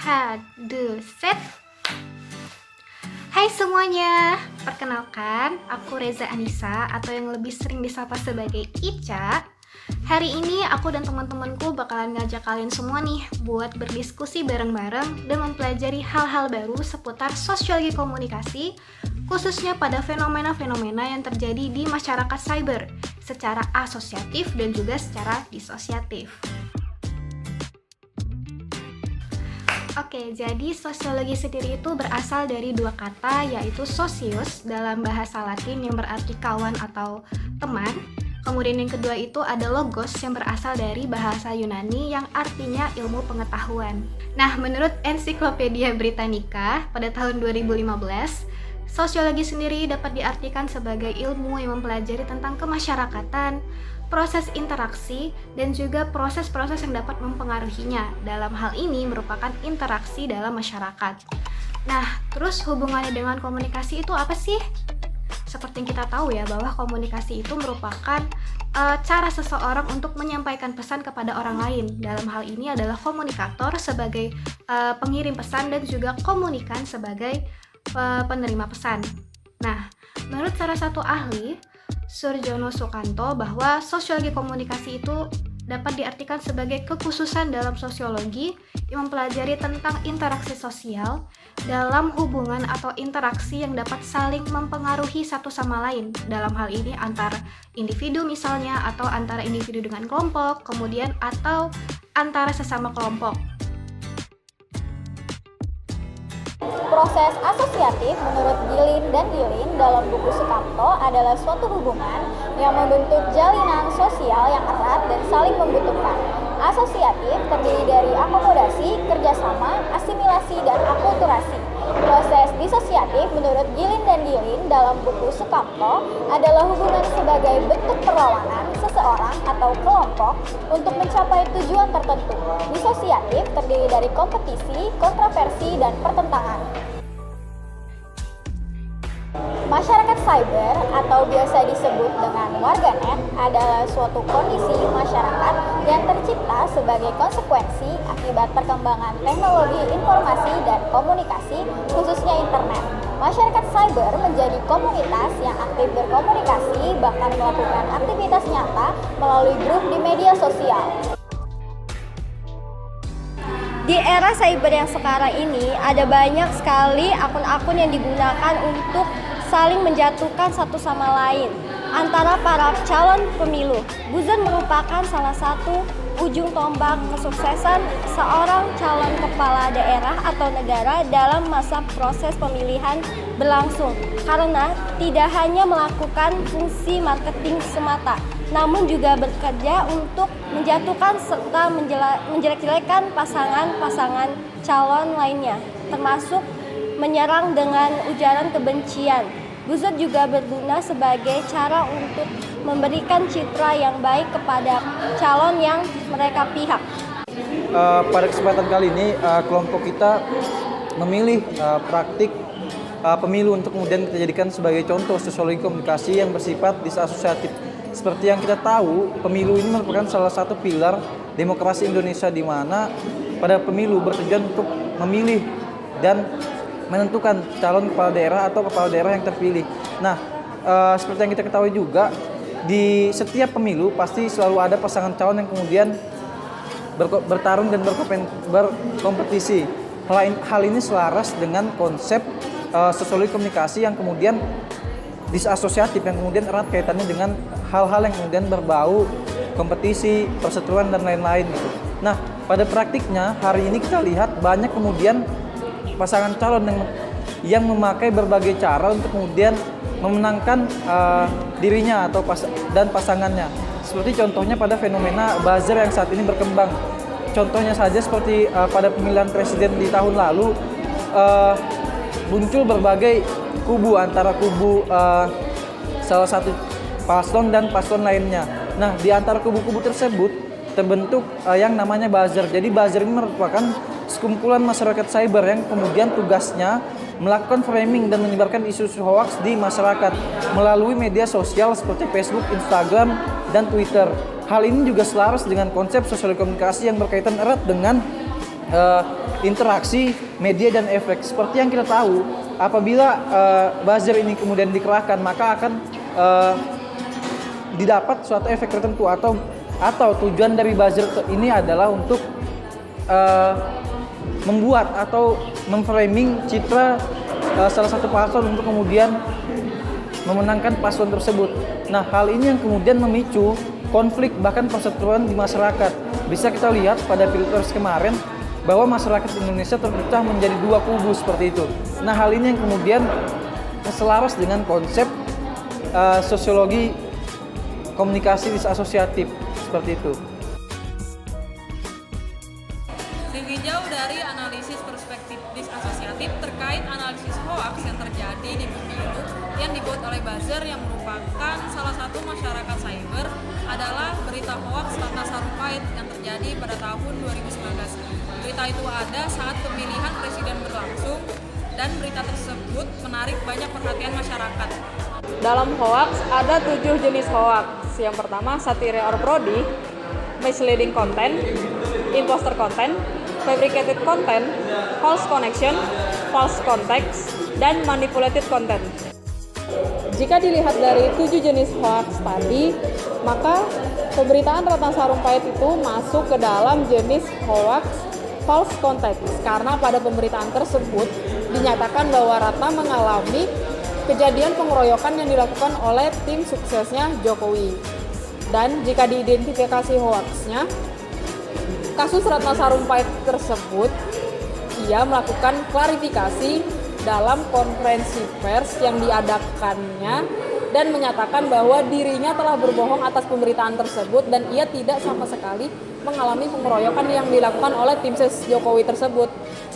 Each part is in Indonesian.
Set. Hai semuanya, perkenalkan aku Reza Anissa atau yang lebih sering disapa sebagai Ica. Hari ini aku dan teman-temanku bakalan ngajak kalian semua nih buat berdiskusi bareng-bareng dan mempelajari hal-hal baru seputar sosiologi komunikasi, khususnya pada fenomena-fenomena yang terjadi di masyarakat cyber secara asosiatif dan juga secara disosiatif. Oke, jadi sosiologi sendiri itu berasal dari dua kata, yaitu socius dalam bahasa Latin yang berarti kawan atau teman. Kemudian yang kedua itu ada logos yang berasal dari bahasa Yunani yang artinya ilmu pengetahuan. Nah, menurut Ensiklopedia Britannica pada tahun 2015, sosiologi sendiri dapat diartikan sebagai ilmu yang mempelajari tentang kemasyarakatan, proses interaksi, dan juga proses-proses yang dapat mempengaruhinya. Dalam hal ini merupakan interaksi dalam masyarakat. Nah, terus hubungannya dengan komunikasi itu apa sih? Seperti yang kita tahu ya, bahwa komunikasi itu merupakan cara seseorang untuk menyampaikan pesan kepada orang lain. Dalam hal ini adalah komunikator sebagai pengirim pesan dan juga komunikan sebagai penerima pesan. Nah, menurut salah satu ahli, Surjono Sukanto, bahwa sosiologi komunikasi itu dapat diartikan sebagai kekhususan dalam sosiologi yang mempelajari tentang interaksi sosial dalam hubungan atau interaksi yang dapat saling mempengaruhi satu sama lain. Dalam hal ini antar individu misalnya, atau antara individu dengan kelompok, kemudian atau antara sesama kelompok. Proses asosiatif menurut Gilin dan Gilin dalam buku Sukamto adalah suatu hubungan yang membentuk jalinan sosial yang erat dan saling membutuhkan. Asosiatif terdiri dari akomodasi, kerjasama, asimilasi, dan akulturasi. Proses disosiatif menurut Gilin dan Gilin dalam buku Sukamto adalah hubungan sebagai bentuk perlawanan seseorang atau kelompok untuk mencapai tujuan tertentu. Disosiatif terdiri dari kompetisi, kontroversi, dan pertentangan. Masyarakat cyber atau biasa disebut dengan warganet adalah suatu kondisi masyarakat yang tercipta sebagai konsekuensi akibat perkembangan teknologi informasi dan komunikasi, khususnya internet. Masyarakat cyber menjadi komunitas yang aktif berkomunikasi, bahkan melakukan aktivitas nyata melalui grup di media sosial. Di era cyber yang sekarang ini, ada banyak sekali akun-akun yang digunakan untuk saling menjatuhkan satu sama lain antara para calon pemilu. Buzzer merupakan salah satu ujung tombak kesuksesan seorang calon kepala daerah atau negara dalam masa proses pemilihan berlangsung, karena tidak hanya melakukan fungsi marketing semata, namun juga bekerja untuk menjatuhkan serta menjelek-jelekan pasangan-pasangan calon lainnya, termasuk menyerang dengan ujaran kebencian. Buzzer juga berguna sebagai cara untuk memberikan citra yang baik kepada calon yang mereka pihak. Pada kesempatan kali ini, kelompok kita memilih praktik pemilu untuk kemudian kita jadikan sebagai contoh sosiologi komunikasi yang bersifat disasosiatif. Seperti yang kita tahu, pemilu ini merupakan salah satu pilar demokrasi Indonesia, di mana pada pemilu bertujuan untuk memilih dan menentukan calon kepala daerah atau kepala daerah yang terpilih. Nah, seperti yang kita ketahui juga, di setiap pemilu pasti selalu ada pasangan calon yang kemudian bertarung dan berkompetisi. Hal ini selaras dengan konsep sosiologi komunikasi yang kemudian disasosiatif, yang kemudian erat kaitannya dengan hal-hal yang kemudian berbau kompetisi, perseteruan, dan lain-lain gitu. Nah, pada praktiknya hari ini kita lihat banyak kemudian pasangan calon yang memakai berbagai cara untuk kemudian memenangkan dirinya atau dan pasangannya. Seperti contohnya pada fenomena buzzer yang saat ini berkembang. Contohnya saja seperti pada pemilihan presiden di tahun lalu, muncul berbagai kubu antara kubu salah satu paslon dan paslon lainnya. Nah, di antara kubu-kubu tersebut terbentuk yang namanya buzzer. Jadi buzzer ini merupakan sekumpulan masyarakat cyber yang kemudian tugasnya melakukan framing dan menyebarkan isu-isu hoax di masyarakat melalui media sosial seperti Facebook, Instagram, dan Twitter. Hal ini juga selaras dengan konsep sosial komunikasi yang berkaitan erat dengan interaksi media dan efek. Seperti yang kita tahu, apabila buzzer ini kemudian dikerahkan, maka akan didapat suatu efek tertentu, atau tujuan dari buzzer ini adalah untuk membuat atau memframing citra salah satu paslon untuk kemudian memenangkan paslon tersebut. Nah, hal ini yang kemudian memicu konflik bahkan perseteruan di masyarakat. Bisa kita lihat pada pilpres kemarin bahwa masyarakat Indonesia terpecah menjadi dua kubu seperti itu. Nah, hal ini yang kemudian selaras dengan konsep sosiologi komunikasi disasosiatif seperti itu. Tinjau dari analisis perspektif disasosiatif terkait analisis hoaks yang terjadi di pemilu yang dibuat oleh buzzer yang merupakan salah satu masyarakat cyber adalah berita hoaks Ratna Sarumpait yang terjadi pada tahun 2019. Berita itu ada saat pemilihan presiden berlangsung dan berita tersebut menarik banyak perhatian masyarakat. Dalam hoaks ada 7 jenis hoaks. Yang pertama satire or parody, misleading content, imposter content, fabricated content, false connection, false context, dan manipulated content. Jika dilihat dari 7 jenis hoax tadi, maka pemberitaan Ratna Sarumpait itu masuk ke dalam jenis hoax false context karena pada pemberitaan tersebut dinyatakan bahwa Ratna mengalami kejadian pengeroyokan yang dilakukan oleh tim suksesnya Jokowi. Dan jika diidentifikasi hoaxnya, kasus Ratna Sarumpait tersebut, ia melakukan klarifikasi dalam konferensi pers yang diadakannya dan menyatakan bahwa dirinya telah berbohong atas pemberitaan tersebut dan ia tidak sama sekali mengalami pengeroyokan yang dilakukan oleh tim ses Jokowi tersebut.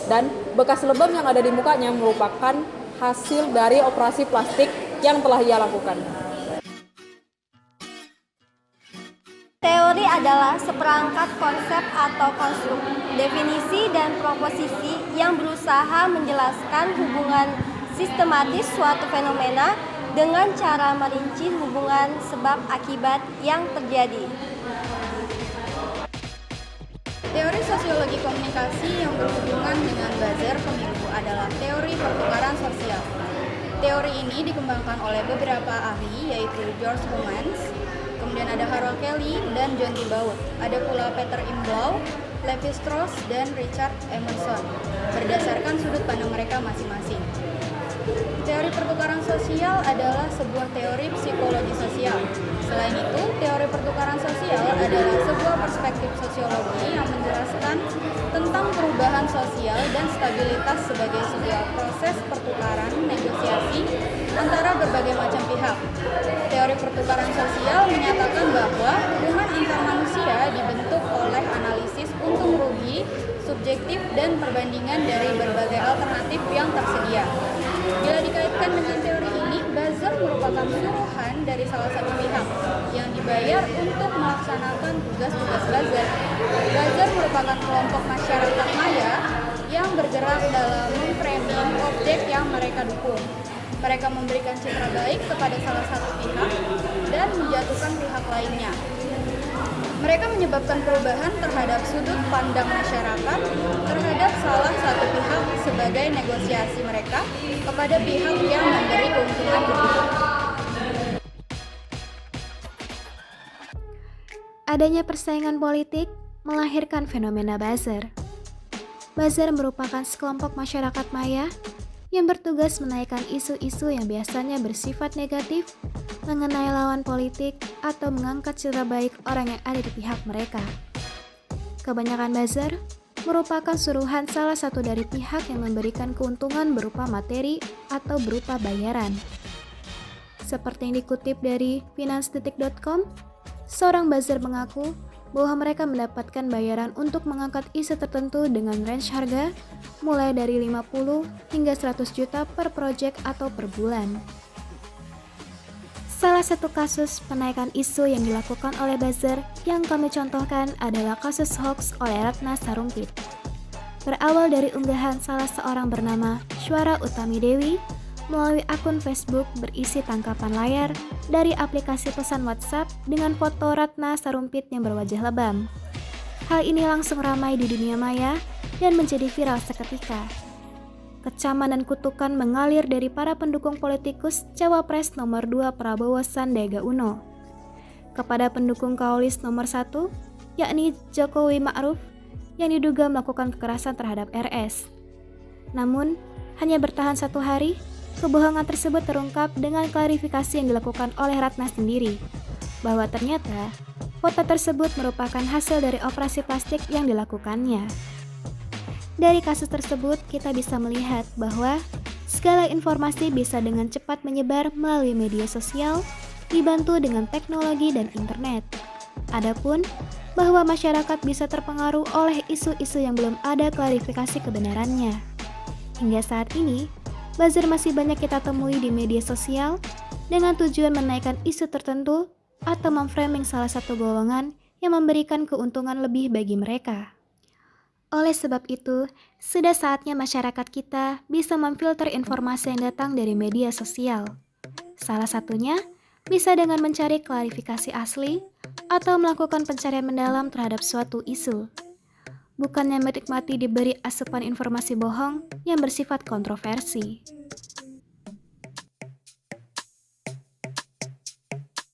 Dan bekas lebam yang ada di mukanya merupakan hasil dari operasi plastik yang telah ia lakukan. Teori adalah seperangkat konsep atau konstruk, definisi dan proposisi yang berusaha menjelaskan hubungan sistematis suatu fenomena dengan cara merinci hubungan sebab akibat yang terjadi. Teori sosiologi komunikasi yang berhubungan dengan buzzer pemilu adalah teori pertukaran sosial. Teori ini dikembangkan oleh beberapa ahli yaitu George Homans, kemudian ada Harold Kelly dan John Tibaut. Ada pula Peter Imblau, Levi Strauss, dan Richard Emerson berdasarkan sudut pandang mereka masing-masing. Teori pertukaran sosial adalah sebuah teori psikologi sosial. Selain itu, teori pertukaran sosial adalah sebuah perspektif sosiologi yang menjelaskan tentang perubahan sosial dan stabilitas sebagai sebuah proses pertukaran negosiasi antara berbagai macam pihak. Teori pertukaran sosial menyatakan bahwa hubungan antar manusia dibentuk oleh analisis untung rugi, subjektif, dan perbandingan dari berbagai alternatif yang tersedia. Bila dikaitkan dengan teori ini, buzzer merupakan suruhan dari salah satu pihak yang dibayar untuk melaksanakan tugas-tugas buzzer. Buzzer merupakan kelompok masyarakat maya yang bergerak dalam memframing objek yang mereka dukung. Mereka memberikan citra baik kepada salah satu pihak dan menjatuhkan pihak lainnya. Mereka menyebabkan perubahan terhadap sudut pandang masyarakat terhadap salah satu pihak sebagai negosiasi mereka kepada pihak yang memberi keuntungan lebih. Adanya persaingan politik melahirkan fenomena buzzer. Buzzer merupakan sekelompok masyarakat maya yang bertugas menaikkan isu-isu yang biasanya bersifat negatif mengenai lawan politik atau mengangkat citra baik orang yang ada di pihak mereka. Kebanyakan buzzer merupakan suruhan salah satu dari pihak yang memberikan keuntungan berupa materi atau berupa bayaran. Seperti yang dikutip dari finance.detik.com, seorang buzzer mengaku bahwa mereka mendapatkan bayaran untuk mengangkat isu tertentu dengan range harga mulai dari 50 hingga 100 juta per project atau per bulan. Salah satu kasus penaikan isu yang dilakukan oleh buzzer yang kami contohkan adalah kasus hoax oleh Ratna Sarumpait. Berawal dari unggahan salah seorang bernama Syuara Utami Dewi melalui akun Facebook berisi tangkapan layar dari aplikasi pesan WhatsApp dengan foto Ratna Sarumpait yang berwajah lebam. Hal ini langsung ramai di dunia maya dan menjadi viral seketika. Kecaman dan kutukan mengalir dari para pendukung politikus Cawapres nomor 2 Prabowo Sandiaga Uno kepada pendukung Kaulis nomor 1, yakni Jokowi Ma'ruf, yang diduga melakukan kekerasan terhadap RS. Namun, hanya bertahan 1 hari, kebohongan tersebut terungkap dengan klarifikasi yang dilakukan oleh Ratna sendiri, bahwa ternyata foto tersebut merupakan hasil dari operasi plastik yang dilakukannya. Dari kasus tersebut, kita bisa melihat bahwa segala informasi bisa dengan cepat menyebar melalui media sosial, dibantu dengan teknologi dan internet. Adapun bahwa masyarakat bisa terpengaruh oleh isu-isu yang belum ada klarifikasi kebenarannya. Hingga saat ini, buzzer masih banyak kita temui di media sosial dengan tujuan menaikkan isu tertentu atau memframing salah satu golongan yang memberikan keuntungan lebih bagi mereka. Oleh sebab itu, sudah saatnya masyarakat kita bisa memfilter informasi yang datang dari media sosial. Salah satunya bisa dengan mencari klarifikasi asli atau melakukan pencarian mendalam terhadap suatu isu. Bukannya menikmati diberi asupan informasi bohong yang bersifat kontroversi.